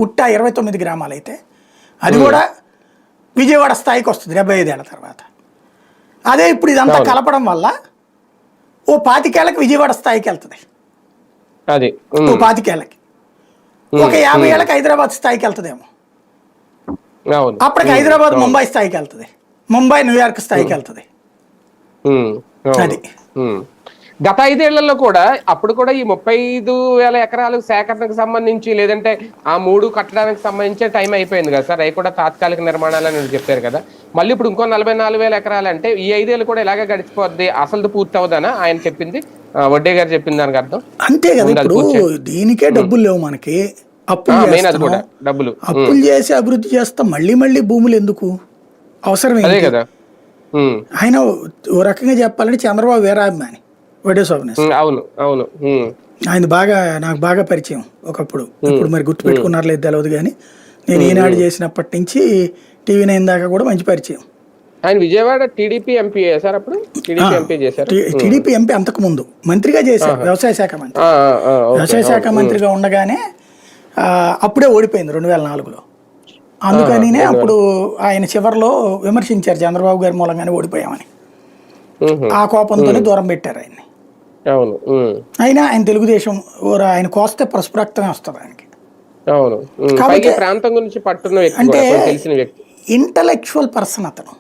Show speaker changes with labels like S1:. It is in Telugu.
S1: పుట్ట 29 గ్రామాలు అయితే అది కూడా విజయవాడ స్థాయికి వస్తుంది 75 ఏళ్ల తర్వాత. అదే ఇప్పుడు ఇదంతా కలపడం వల్ల ఓ 25 ఏళ్ళకి విజయవాడ స్థాయికి వెళ్తుంది, ఓ 25 ఏళ్ళకి. ఒక 50 ఏళ్ళకి హైదరాబాద్ స్థాయికి వెళ్తుందేమో. అప్పటికి హైదరాబాద్ ముంబై స్థాయికి వెళ్తుంది, ముంబై న్యూయార్క్ స్థాయికి వెళ్తుంది. అది
S2: గత 5 ఏళ్లలో కూడా అప్పుడు కూడా ఈ 35,000 ఎకరాలు సేకరణకు సంబంధించి లేదంటే ఆ 3 కట్టడానికి సంబంధించే టైం అయిపోయింది కదా సార్. అవి కూడా తాత్కాలిక నిర్మాణాలని చెప్పారు కదా. మళ్ళీ ఇప్పుడు ఇంకో 44,000 ఎకరాలు అంటే ఈ 5 ఏళ్ళు కూడా ఇలాగే గడిచిపోద్ది, అసలు పూర్తి అవుదానా ఆయన చెప్పింది, వడ్డే గారు చెప్పింది దానికి అర్థం
S1: అంతే కదా. ఇప్పుడు దీనికే డబ్బులు లేవు మనకి, అప్పులు చేసి అభివృద్ధి చేస్తాం. మళ్ళీ మళ్ళీ భూములు ఎందుకు అవసరం
S2: అదే కదా.
S1: ఆయన ఓ రకంగా చెప్పాలంటే చంద్రబాబు వీరాభిమాని వడ్డే శోభనేశ్వర్.
S2: అవును అవును.
S1: ఆయన నాకు బాగా పరిచయం ఒకప్పుడు. ఇప్పుడు మరి గుర్తు పెట్టుకున్నారు లేదు తెలియదు కానీ నేను ఈనాడు చేసినప్పటి నుంచి TV9 దాకా కూడా మంచి పరిచయం.
S2: ఆయన విజయవాడ టీడీపీ ఎంపీ సార్. అప్పుడు
S1: టీడీపీ ఎంపీ అంతకు ముందు మంత్రిగా చేశారు, వ్యవసాయ శాఖ మంత్రి. వ్యవసాయ శాఖ మంత్రిగా ఉండగానే అప్పుడే ఓడిపోయింది 2004లో. అందుకని అప్పుడు ఆయన చివరిలో విమర్శించారు చంద్రబాబు గారి మూలంగానే ఓడిపోయామని. ఆ కోపంతోనే దూరం పెట్టారు ఆయన్ని. అయినా ఆయన తెలుగుదేశం ఆయన కోస్తే పసుపు రక్తమే వస్తుంది ఆయనకి.
S2: కాబట్టి అంటే
S1: ఇంటలెక్చువల్ పర్సన్ అతను.